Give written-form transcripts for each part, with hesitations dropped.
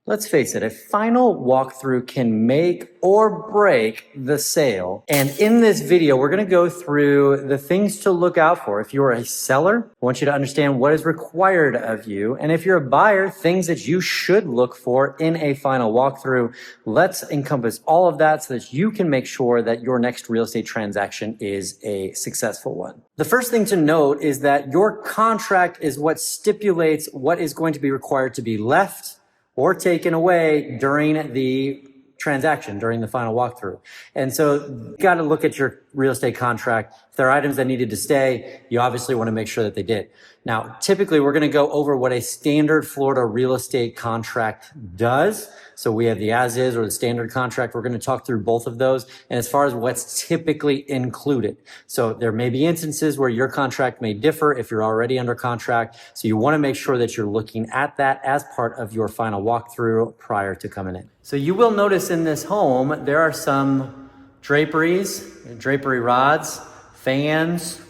Let's face it, a final walkthrough can make or break the sale. And in this video, we're going to go through the things to look out for. If you're a seller, I want you to understand what is required of you. And if you're a buyer, things that you should look for in a final walkthrough. Let's encompass all of that so that you can make sure that your next real estate transaction is a successful one. The first thing to note is that your contract is what stipulates what is going to be required to be left or taken away during the transaction, during the final walkthrough. And so you got to look at your real estate contract. If there are items that needed to stay, you obviously want to make sure that they did. Now, typically we're going to go over what a standard Florida real estate contract does. So we have the as is or the standard contract. We're going to talk through both of those. And as far as what's typically included. So there may be instances where your contract may differ if you're already under contract. So you want to make sure that you're looking at that as part of your final walkthrough prior to coming in. So you will notice in this home, there are some draperies, drapery rods, fans,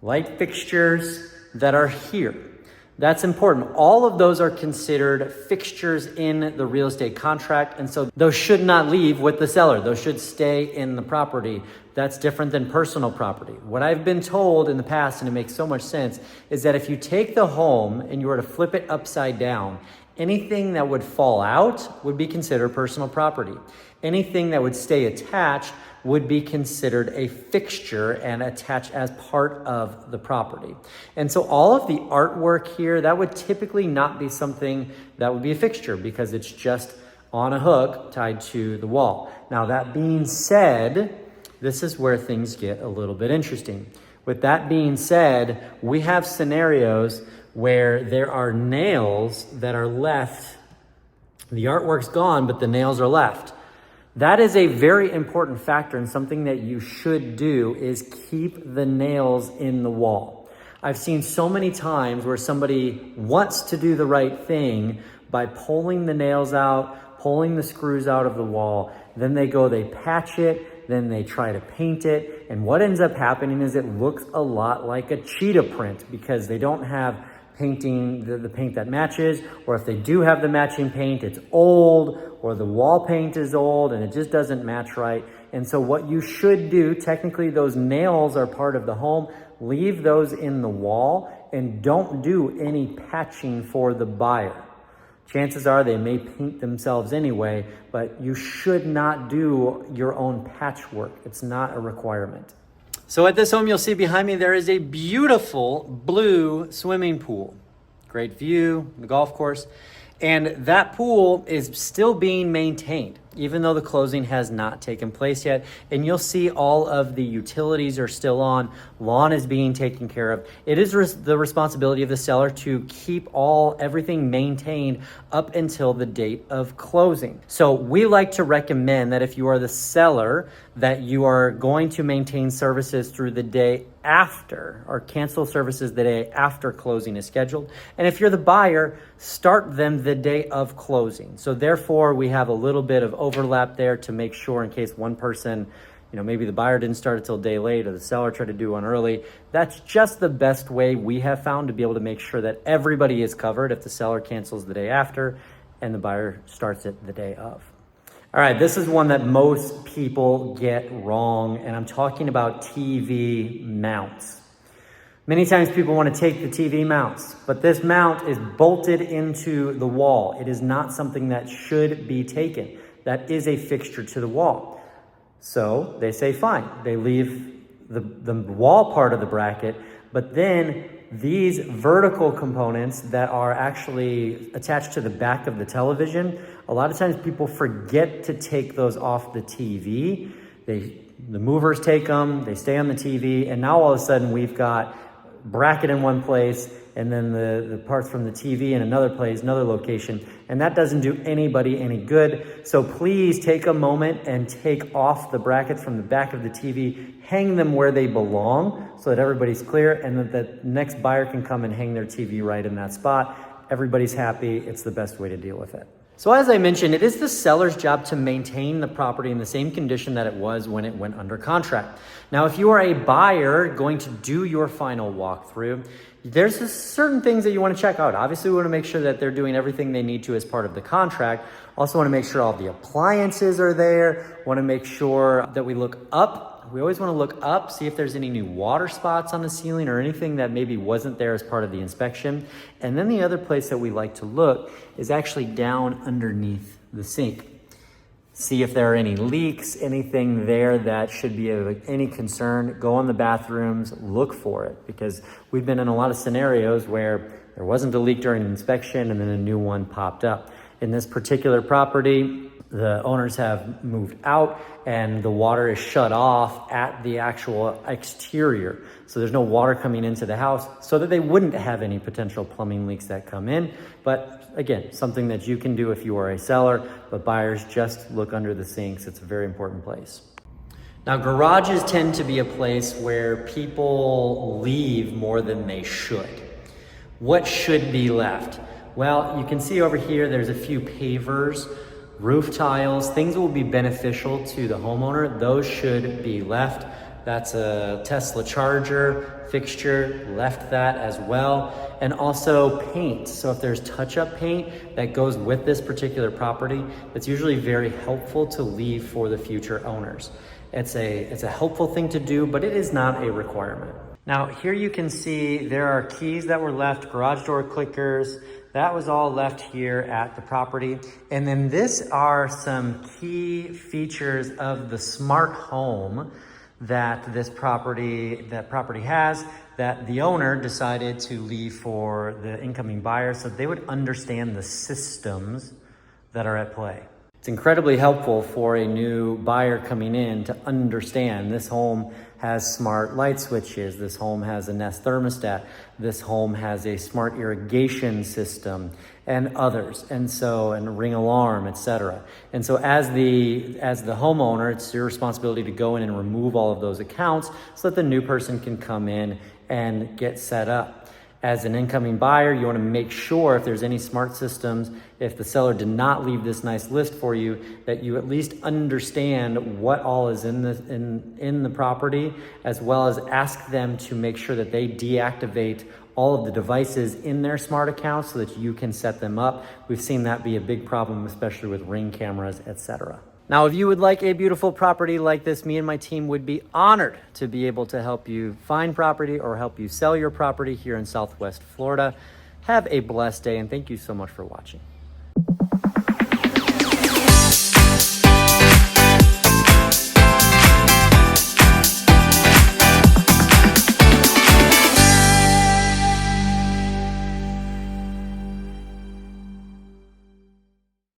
light fixtures that are here. That's important. All of those are considered fixtures in the real estate contract. And so those should not leave with the seller. Those should stay in the property. That's different than personal property. What I've been told in the past, and it makes so much sense, is that if you take the home and you were to flip it upside down, anything that would fall out would be considered personal property. Anything that would stay attached would be considered a fixture and attached as part of the property. And so all of the artwork here, that would typically not be something that would be a fixture because it's just on a hook tied to the wall. Now that being said, this is where things get a little bit interesting. With that being said, we have scenarios where there are nails that are left. The artwork's gone, but the nails are left. That is a very important factor, and something that you should do is keep the nails in the wall. I've seen so many times where somebody wants to do the right thing by pulling the nails out, pulling the screws out of the wall, then they patch it, then they try to paint it, and what ends up happening is it looks a lot like a cheetah print because they don't have painting, the paint that matches, or if they do have the matching paint, it's old, or the wall paint is old and it just doesn't match right. And so what you should do, technically those nails are part of the home, leave those in the wall and don't do any patching for the buyer. Chances are they may paint themselves anyway, but you should not do your own patchwork. It's not a requirement. So at this home, you'll see behind me, there is a beautiful blue swimming pool. Great view, the golf course. And that pool is still being maintained, even though the closing has not taken place yet. And you'll see all of the utilities are still on. Lawn is being taken care of. It is the responsibility of the seller to keep everything maintained up until the date of closing. So we like to recommend that if you are the seller, that you are going to maintain services through the day after, or cancel services the day after closing is scheduled. And if you're the buyer, start them the day of closing. So therefore, we have a little bit of overlap there to make sure in case one person, maybe the buyer didn't start until a day late or the seller tried to do one early. That's just the best way we have found to be able to make sure that everybody is covered if the seller cancels the day after and the buyer starts it the day of. All right, this is one that most people get wrong, and I'm talking about TV mounts. Many times people want to take the TV mounts, but this mount is bolted into the wall. It is not something that should be taken. That is a fixture to the wall. So they say fine. They leave the wall part of the bracket, but then these vertical components that are actually attached to the back of the television, a lot of times people forget to take those off the TV. The movers take them, they stay on the TV, and now all of a sudden we've got bracket in one place and then the parts from the TV in another place, another location, and that doesn't do anybody any good. So please take a moment and take off the brackets from the back of the TV, hang them where they belong so that everybody's clear, and that the next buyer can come and hang their TV right in that spot. Everybody's happy. It's the best way to deal with it. So as I mentioned, it is the seller's job to maintain the property in the same condition that it was when it went under contract. Now, if you are a buyer going to do your final walkthrough, there's just certain things that you want to check out. Obviously, we want to make sure that they're doing everything they need to as part of the contract. Also want to make sure all the appliances are there. Want to make sure that we look up. We always want to look up, see if there's any new water spots on the ceiling or anything that maybe wasn't there as part of the inspection. And then the other place that we like to look is actually down underneath the sink. See if there are any leaks, anything there that should be of any concern. Go in the bathrooms, look for it, because we've been in a lot of scenarios where there wasn't a leak during inspection and then a new one popped up. In this particular property, the owners have moved out and the water is shut off at the actual exterior. So there's no water coming into the house so that they wouldn't have any potential plumbing leaks that come in. But again, something that you can do if you are a seller, but buyers, just look under the sinks. It's a very important place. Now, garages tend to be a place where people leave more than they should. What should be left? Well, you can see over here, there's a few pavers, roof tiles, things that will be beneficial to the homeowner. Those should be left. That's a Tesla charger fixture, left that as well. And also paint. So if there's touch-up paint that goes with this particular property, that's usually very helpful to leave for the future owners. It's a helpful thing to do, but it is not a requirement. Now here you can see there are keys that were left, garage door clickers. That was all left here at the property. And then this are some key features of the smart home that property has, that the owner decided to leave for the incoming buyer so they would understand the systems that are at play. It's incredibly helpful for a new buyer coming in to understand this home has smart light switches, this home has a Nest thermostat, this home has a smart irrigation system, and others, and a ring alarm, etc. And so as the homeowner, it's your responsibility to go in and remove all of those accounts so that the new person can come in and get set up. As an incoming buyer, you want to make sure if there's any smart systems, if the seller did not leave this nice list for you, that you at least understand what all is in the property, as well as ask them to make sure that they deactivate all of the devices in their smart accounts so that you can set them up. We've seen that be a big problem, especially with Ring cameras, etc. Now, if you would like a beautiful property like this, me and my team would be honored to be able to help you find property or help you sell your property here in Southwest Florida. Have a blessed day, and thank you so much for watching.